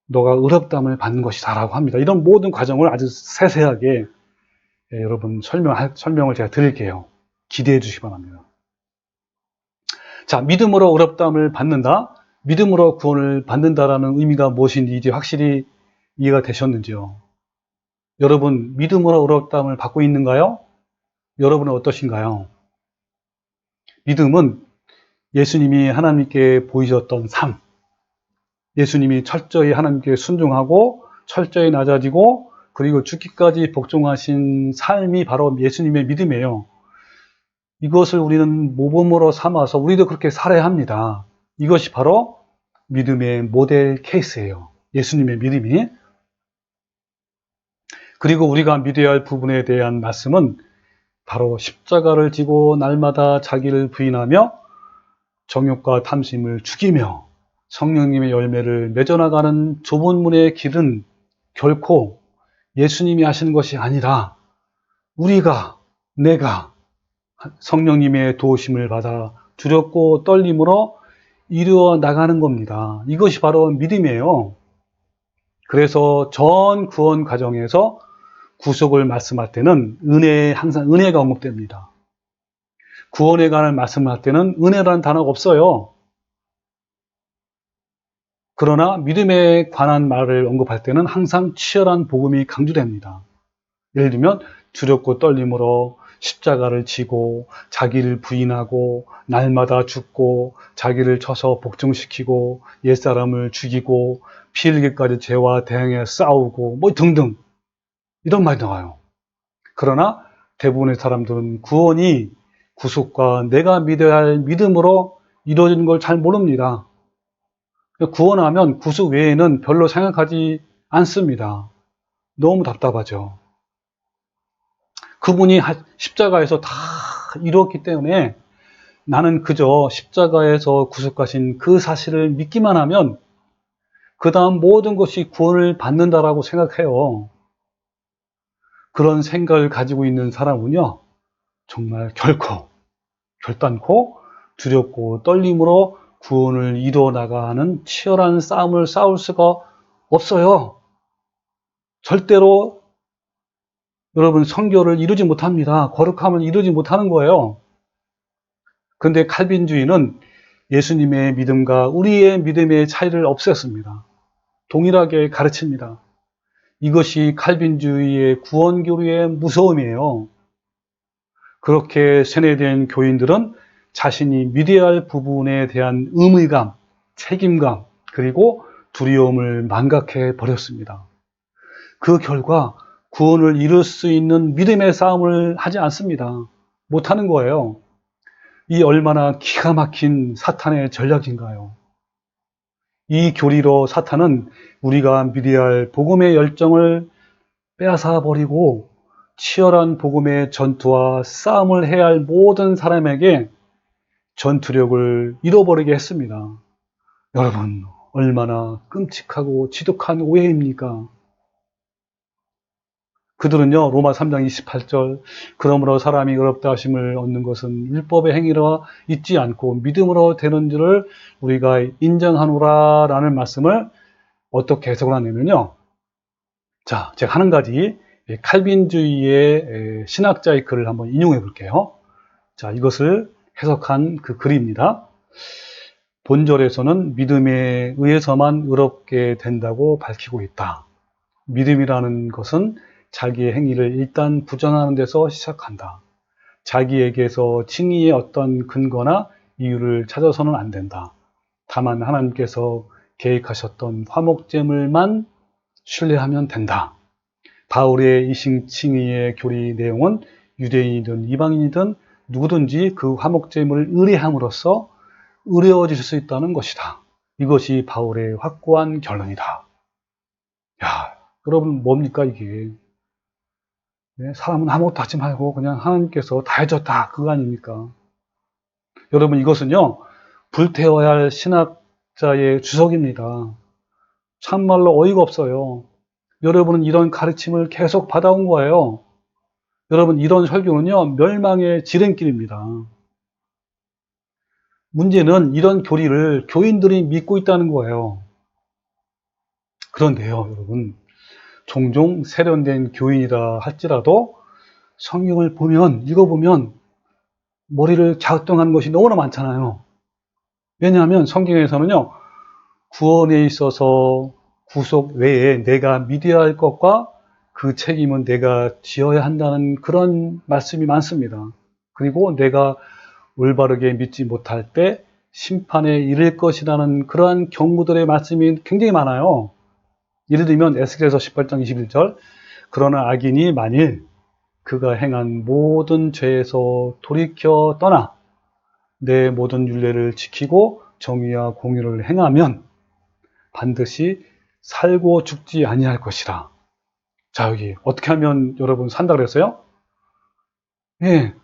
너가 의롭다함을 받는 것이다 라고 합니다. 이런 모든 과정을 아주 세세하게 여러분 설명을 제가 드릴게요. 기대해 주시기 바랍니다. 자, 믿음으로 의롭다함을 받는다. 믿음으로 구원을 받는다라는 의미가 무엇인지 이제 확실히 이해가 되셨는지요? 여러분, 믿음으로 의롭다함을 받고 있는가요? 여러분은 어떠신가요? 믿음은 예수님이 하나님께 보이셨던 삶, 예수님이 철저히 하나님께 순종하고 철저히 낮아지고 그리고 죽기까지 복종하신 삶이 바로 예수님의 믿음이에요. 이것을 우리는 모범으로 삼아서 우리도 그렇게 살아야 합니다. 이것이 바로 믿음의 모델 케이스예요. 예수님의 믿음이. 그리고 우리가 믿어야 할 부분에 대한 말씀은 바로 십자가를 지고 날마다 자기를 부인하며 정욕과 탐심을 죽이며 성령님의 열매를 맺어나가는 좁은 문의 길은 결코 예수님이 하시는 것이 아니라 내가 성령님의 도우심을 받아 두렵고 떨림으로 이루어 나가는 겁니다. 이것이 바로 믿음이에요. 그래서 전 구원 과정에서 구속을 말씀할 때는 항상 은혜가 언급됩니다. 구원에 관한 말씀을 할 때는 은혜라는 단어가 없어요. 그러나 믿음에 관한 말을 언급할 때는 항상 치열한 복음이 강조됩니다. 예를 들면 두렵고 떨림으로 십자가를 지고 자기를 부인하고 날마다 죽고 자기를 쳐서 복종시키고 옛사람을 죽이고 피 흘리기까지 죄와 대항해 싸우고 뭐 등등 이런 말이 나와요. 그러나 대부분의 사람들은 구원이 구속과 내가 믿어야 할 믿음으로 이루어지는 걸 잘 모릅니다. 구원하면 구속 외에는 별로 생각하지 않습니다. 너무 답답하죠. 그분이 십자가에서 다 이루었기 때문에 나는 그저 십자가에서 구속하신 그 사실을 믿기만 하면 그 다음 모든 것이 구원을 받는다라고 생각해요. 그런 생각을 가지고 있는 사람은요, 정말 결단코 두렵고 떨림으로 구원을 이루어 나가는 치열한 싸움을 싸울 수가 없어요. 절대로 여러분 성결을 이루지 못합니다. 거룩함을 이루지 못하는 거예요. 그런데 칼빈주의는 예수님의 믿음과 우리의 믿음의 차이를 없앴습니다. 동일하게 가르칩니다. 이것이 칼빈주의의 구원교리의 무서움이에요. 그렇게 세뇌된 교인들은 자신이 믿어야 할 부분에 대한 의무감, 책임감, 그리고 두려움을 망각해 버렸습니다. 그 결과 구원을 이룰 수 있는 믿음의 싸움을 하지 않습니다. 못하는 거예요. 이 얼마나 기가 막힌 사탄의 전략인가요? 이 교리로 사탄은 우리가 믿어야 할 복음의 열정을 빼앗아 버리고 치열한 복음의 전투와 싸움을 해야 할 모든 사람에게 전투력을 잃어버리게 했습니다. 여러분, 얼마나 끔찍하고 지독한 오해입니까? 그들은요, 로마 3장 28절, 그러므로 사람이 의롭다 하심을 얻는 것은 율법의 행위로 있지 않고 믿음으로 되는 줄을 우리가 인정하노라 라는 말씀을 어떻게 해석을 하냐면요. 자, 제가 한 가지 칼빈주의의 신학자의 글을 한번 인용해 볼게요. 자, 이것을 해석한 그 글입니다. 본절에서는 믿음에 의해서만 의롭게 된다고 밝히고 있다. 믿음이라는 것은 자기의 행위를 일단 부정하는 데서 시작한다. 자기에게서 칭의의 어떤 근거나 이유를 찾아서는 안 된다. 다만 하나님께서 계획하셨던 화목제물만 신뢰하면 된다. 바울의 이신칭의의 교리 내용은 유대인이든 이방인이든 누구든지 그 화목제물을 의뢰함으로써 의뢰어질 수 있다는 것이다. 이것이 바울의 확고한 결론이다. 야, 여러분 뭡니까 이게? 사람은 아무것도 하지 말고 그냥 하나님께서 다 해줬다 그거 아닙니까? 여러분 이것은요 불태워야 할 신학자의 주석입니다. 참말로 어이가 없어요. 여러분은 이런 가르침을 계속 받아온 거예요. 여러분 이런 설교는요 멸망의 지름길입니다. 문제는 이런 교리를 교인들이 믿고 있다는 거예요. 그런데요 여러분 종종 세련된 교인이라 할지라도 성경을 보면 읽어보면 머리를 갸우뚱하는 것이 너무나 많잖아요. 왜냐하면 성경에서는요 구원에 있어서 구속 외에 내가 믿어야 할 것과 그 책임은 내가 지어야 한다는 그런 말씀이 많습니다. 그리고 내가 올바르게 믿지 못할 때 심판에 이를 것이라는 그러한 경고들의 말씀이 굉장히 많아요. 예를 들면 에스겔서 18장 21절 그러나 악인이 만일 그가 행한 모든 죄에서 돌이켜 떠나 내 모든 율례를 지키고 정의와 공의를 행하면 반드시 살고 죽지 아니할 것이라. 자, 여기 어떻게 하면 여러분 산다 그랬어요? 예,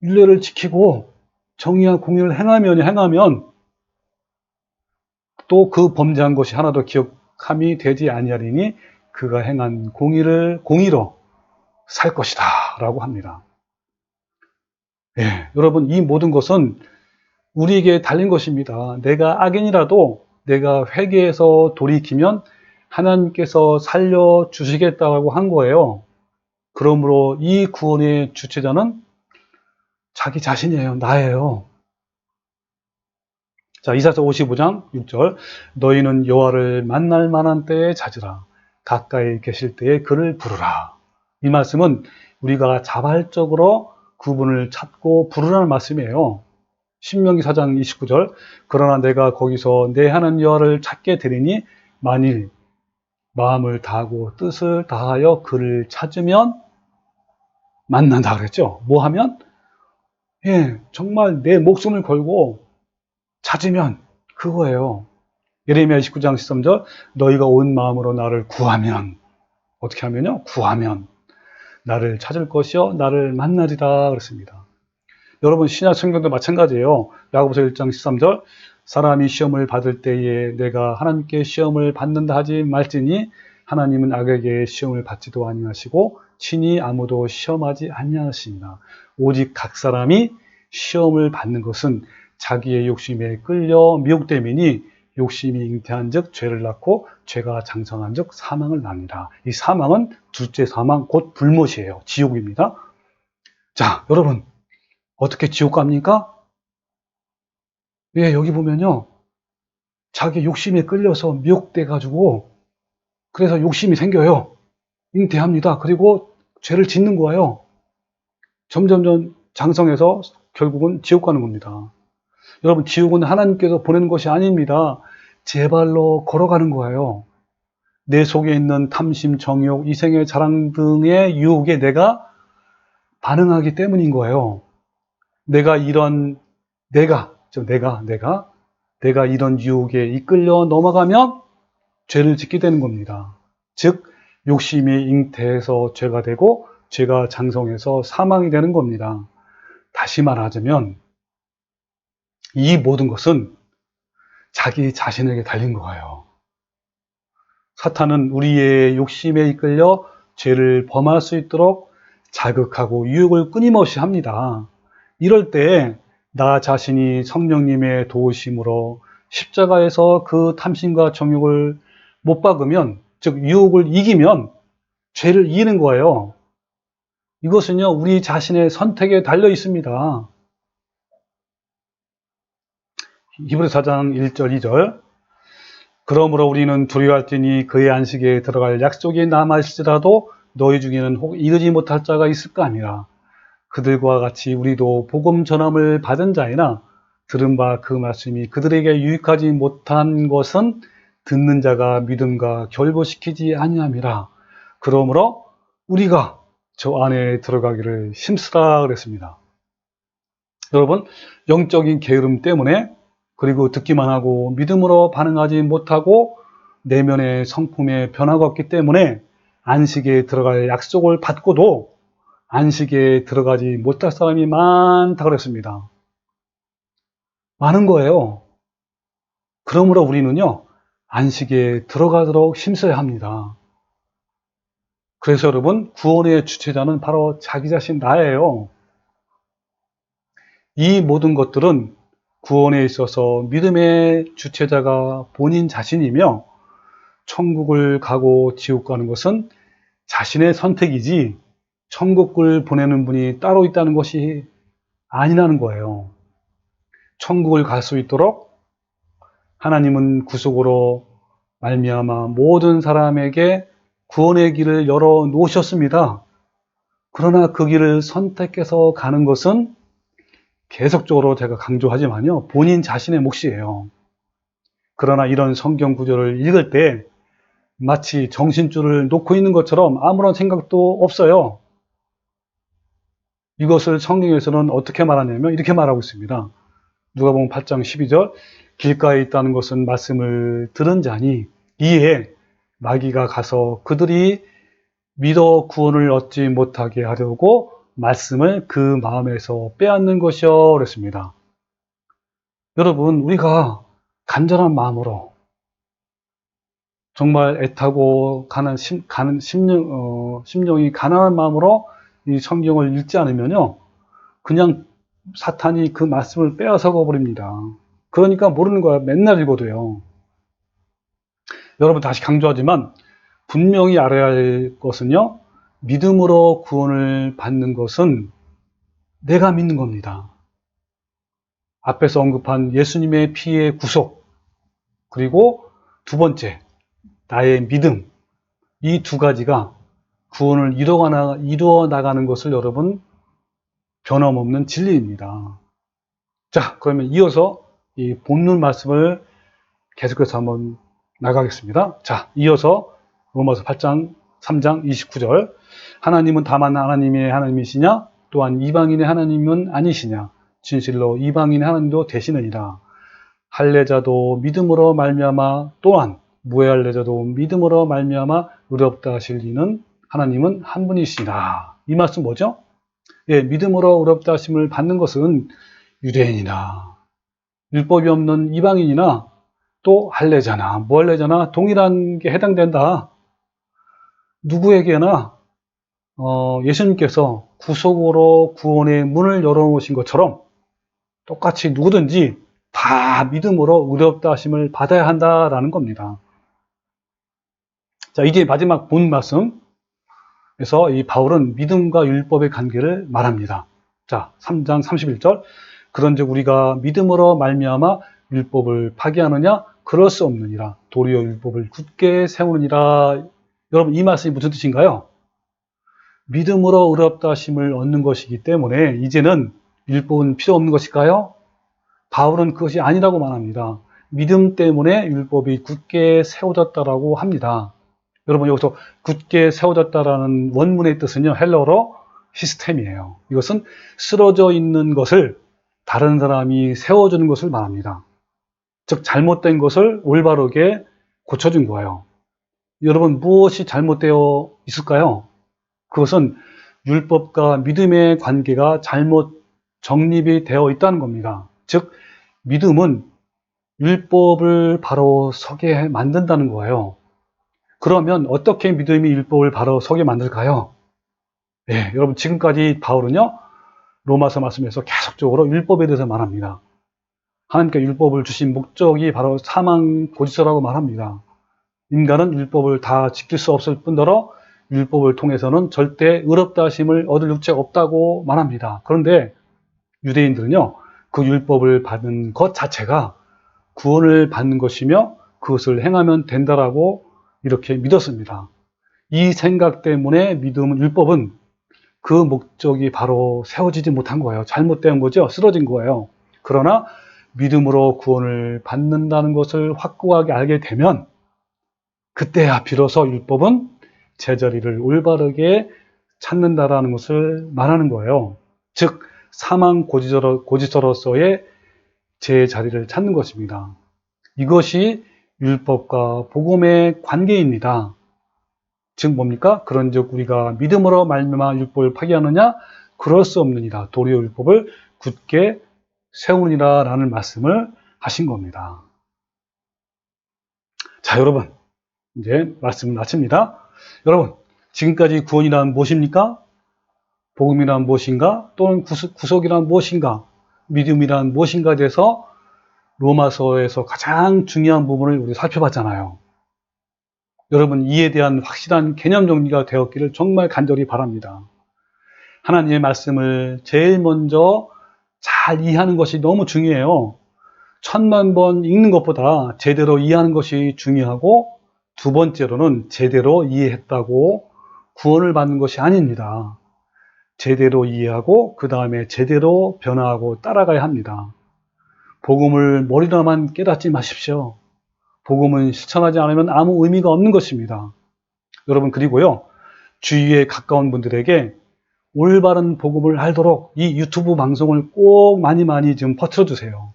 율례를 지키고 정의와 공의를 행하면 또 그 범죄한 것이 하나도 기억함이 되지 아니하리니 그가 행한 공의로 살 것이다 라고 합니다. 예, 여러분 이 모든 것은 우리에게 달린 것입니다. 내가 악인이라도 내가 회개해서 돌이키면 하나님께서 살려주시겠다고 한 거예요. 그러므로 이 구원의 주체자는 자기 자신이에요. 나예요. 자, 이사야 55장 6절 너희는 여호와를 만날 만한 때에 찾으라. 가까이 계실 때에 그를 부르라. 이 말씀은 우리가 자발적으로 그분을 찾고 부르라는 말씀이에요. 신명기 4장 29절 그러나 내가 거기서 내 하나님 여호와를 찾게 되리니 만일 마음을 다하고 뜻을 다하여 그를 찾으면 만난다 그랬죠. 뭐 하면? 예, 정말 내 목숨을 걸고 찾으면 그거예요. 예레미야 29장 13절 너희가 온 마음으로 나를 구하면 어떻게 하면요? 구하면 나를 찾을 것이요 나를 만나리라 그랬습니다. 여러분 신약 성경도 마찬가지예요. 야고보서 1장 13절 사람이 시험을 받을 때에 내가 하나님께 시험을 받는다 하지 말지니 하나님은 악에게 시험을 받지도 아니하시고 친히 아무도 시험하지 아니하십니다. 오직 각 사람이 시험을 받는 것은 자기의 욕심에 끌려 미혹됨이니 욕심이 잉태한 즉 죄를 낳고 죄가 장성한 즉 사망을 낳느니라. 이 사망은 둘째 사망 곧 불못이에요. 지옥입니다. 자 여러분 어떻게 지옥 갑니까? 예, 여기 보면요. 자기 욕심에 끌려서 미혹돼 가지고 그래서 욕심이 생겨요. 잉태합니다. 그리고 죄를 짓는 거예요. 점점점 장성해서 결국은 지옥 가는 겁니다. 여러분, 지옥은 하나님께서 보내는 것이 아닙니다. 제 발로 걸어가는 거예요. 내 속에 있는 탐심, 정욕, 이생의 자랑 등의 유혹에 내가 반응하기 때문인 거예요. 내가 이런 유혹에 이끌려 넘어가면 죄를 짓게 되는 겁니다. 즉 욕심이 잉태해서 죄가 되고 죄가 장성해서 사망이 되는 겁니다. 다시 말하자면 이 모든 것은 자기 자신에게 달린 거예요. 사탄은 우리의 욕심에 이끌려 죄를 범할 수 있도록 자극하고 유혹을 끊임없이 합니다. 이럴 때 나 자신이 성령님의 도우심으로 십자가에서 그 탐심과 정욕을 못 박으면, 즉 유혹을 이기면 죄를 이기는 거예요. 이것은요, 우리 자신의 선택에 달려 있습니다. 히브리서 4장 1절 2절. 그러므로 우리는 두려워할지니 그의 안식에 들어갈 약속이 남아있을지라도 너희 중에는 혹 이르지 못할 자가 있을까 하니라. 그들과 같이 우리도 복음 전함을 받은 자이나 들은 바 그 말씀이 그들에게 유익하지 못한 것은 듣는 자가 믿음과 결부시키지 아니함이라. 그러므로 우리가 저 안에 들어가기를 힘쓰라 그랬습니다. 여러분, 영적인 게으름 때문에, 그리고 듣기만 하고 믿음으로 반응하지 못하고 내면의 성품에 변화가 없기 때문에 안식에 들어갈 약속을 받고도 안식에 들어가지 못할 사람이 많다고 그랬습니다. 많은 거예요. 그러므로 우리는요, 안식에 들어가도록 힘써야 합니다. 그래서 여러분, 구원의 주체자는 바로 자기 자신 나예요. 이 모든 것들은 구원에 있어서 믿음의 주체자가 본인 자신이며, 천국을 가고 지옥 가는 것은 자신의 선택이지 천국을 보내는 분이 따로 있다는 것이 아니라는 거예요. 천국을 갈 수 있도록 하나님은 구속으로 말미암아 모든 사람에게 구원의 길을 열어 놓으셨습니다. 그러나 그 길을 선택해서 가는 것은 계속적으로 제가 강조하지만요, 본인 자신의 몫이에요. 그러나 이런 성경 구절을 읽을 때 마치 정신줄을 놓고 있는 것처럼 아무런 생각도 없어요. 이것을 성경에서는 어떻게 말하냐면 이렇게 말하고 있습니다. 누가복음 8장 12절. 길가에 있다는 것은 말씀을 들은 자니 이에 마귀가 가서 그들이 믿어 구원을 얻지 못하게 하려고 말씀을 그 마음에서 빼앗는 것이요 그랬습니다. 여러분, 우리가 간절한 마음으로 정말 애타고 심령이 가난한 마음으로 이 성경을 읽지 않으면요, 그냥 사탄이 그 말씀을 빼앗아 버립니다. 그러니까 모르는 거야. 맨날 읽어도요. 여러분, 다시 강조하지만 분명히 알아야 할 것은요, 믿음으로 구원을 받는 것은 내가 믿는 겁니다. 앞에서 언급한 예수님의 피의 구속, 그리고 두 번째, 나의 믿음, 이 두 가지가 구원을 이루어 나가는 것을 여러분, 변함없는 진리입니다. 자, 그러면 이어서 이 본문 말씀을 계속해서 한번 나가겠습니다. 자, 이어서 로마서 8장 3장 29절. 하나님은 다만 하나님의 하나님이시냐? 또한 이방인의 하나님은 아니시냐? 진실로 이방인의 하나님도 되시느니라. 할례자도 믿음으로 말미암아, 또한 무할례자도 믿음으로 말미암아 의롭다 하실 이는 하나님은 한 분이시라. 이 말씀 뭐죠? 예, 믿음으로 의롭다 하심을 받는 것은 유대인이나 율법이 없는 이방인이나 또 할례자나 무할례자나 동일한 게 해당된다. 누구에게나 예수님께서 구속으로 구원의 문을 열어놓으신 것처럼 똑같이 누구든지 다 믿음으로 의롭다 하심을 받아야 한다라는 겁니다. 자, 이제 마지막 본 말씀에서 이 바울은 믿음과 율법의 관계를 말합니다. 자, 3장 31절. 그런즉 우리가 믿음으로 말미암아 율법을 파기하느냐? 그럴 수 없느니라. 도리어 율법을 굳게 세우느니라. 여러분, 이 말씀이 무슨 뜻인가요? 믿음으로 의롭다 하심을 얻는 것이기 때문에 이제는 율법은 필요 없는 것일까요? 바울은 그것이 아니라고 말합니다. 믿음 때문에 율법이 굳게 세워졌다라고 합니다. 여러분, 여기서 굳게 세워졌다라는 원문의 뜻은요, 헬러어로 시스템이에요. 이것은 쓰러져 있는 것을 다른 사람이 세워주는 것을 말합니다. 즉, 잘못된 것을 올바르게 고쳐준 거예요. 여러분, 무엇이 잘못되어 있을까요? 그것은 율법과 믿음의 관계가 잘못 정립이 되어 있다는 겁니다. 즉, 믿음은 율법을 바로 서게 만든다는 거예요. 그러면 어떻게 믿음이 율법을 바로 서게 만들까요? 네, 여러분, 지금까지 바울은요, 로마서 말씀에서 계속적으로 율법에 대해서 말합니다. 하나님께 율법을 주신 목적이 바로 사망 고지서라고 말합니다. 인간은 율법을 다 지킬 수 없을 뿐더러 율법을 통해서는 절대 의롭다 하심을 얻을 육체가 없다고 말합니다. 그런데 유대인들은요, 그 율법을 받는 것 자체가 구원을 받는 것이며 그것을 행하면 된다라고 이렇게 믿었습니다. 이 생각 때문에 율법은 그 목적이 바로 세워지지 못한 거예요. 잘못된 거죠. 쓰러진 거예요. 그러나 믿음으로 구원을 받는다는 것을 확고하게 알게 되면 그때야 비로소 율법은 제자리를 올바르게 찾는다라는 것을 말하는 거예요. 즉, 사망 고지서로서의 제자리를 찾는 것입니다. 이것이 율법과 복음의 관계입니다. 즉 뭡니까? 그런즉 우리가 믿음으로 말미암아 율법을 파기하느냐? 그럴 수 없느니라. 도리어 율법을 굳게 세우니라 라는 말씀을 하신 겁니다. 자, 여러분, 이제 말씀을 마칩니다. 여러분, 지금까지 구원이란 무엇입니까? 복음이란 무엇인가? 또는 구속이란 무엇인가? 믿음이란 무엇인가에 대해서 로마서에서 가장 중요한 부분을 우리 살펴봤잖아요. 여러분, 이에 대한 확실한 개념 정리가 되었기를 정말 간절히 바랍니다. 하나님의 말씀을 제일 먼저 잘 이해하는 것이 너무 중요해요. 1000만 번 읽는 것보다 제대로 이해하는 것이 중요하고, 두 번째로는 제대로 이해했다고 구원을 받는 것이 아닙니다. 제대로 이해하고 그 다음에 제대로 변화하고 따라가야 합니다. 복음을 머리로만 깨닫지 마십시오. 복음은 실천하지 않으면 아무 의미가 없는 것입니다. 여러분, 그리고요, 주위에 가까운 분들에게 올바른 복음을 알도록 이 유튜브 방송을 꼭 많이 좀 퍼뜨려 주세요.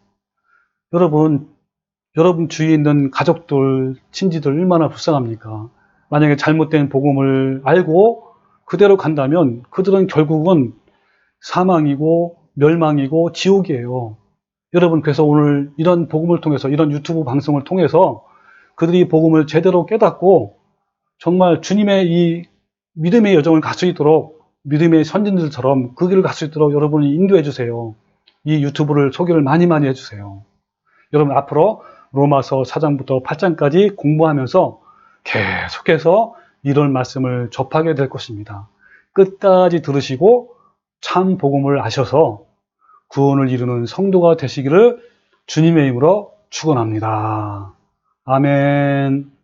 여러분 주위에 있는 가족들, 친지들 얼마나 불쌍합니까? 만약에 잘못된 복음을 알고 그대로 간다면 그들은 결국은 사망이고 멸망이고 지옥이에요. 여러분, 그래서 오늘 이런 복음을 통해서, 이런 유튜브 방송을 통해서 그들이 복음을 제대로 깨닫고 정말 주님의 이 믿음의 여정을 갈 수 있도록, 믿음의 선진들처럼 그 길을 갈 수 있도록 여러분이 인도해 주세요. 이 유튜브를 소개를 많이 해주세요. 여러분, 앞으로 로마서 4장부터 8장까지 공부하면서 계속해서 이런 말씀을 접하게 될 것입니다. 끝까지 들으시고 참 복음을 아셔서 구원을 이루는 성도가 되시기를 주님의 이름으로 축원합니다. 아멘.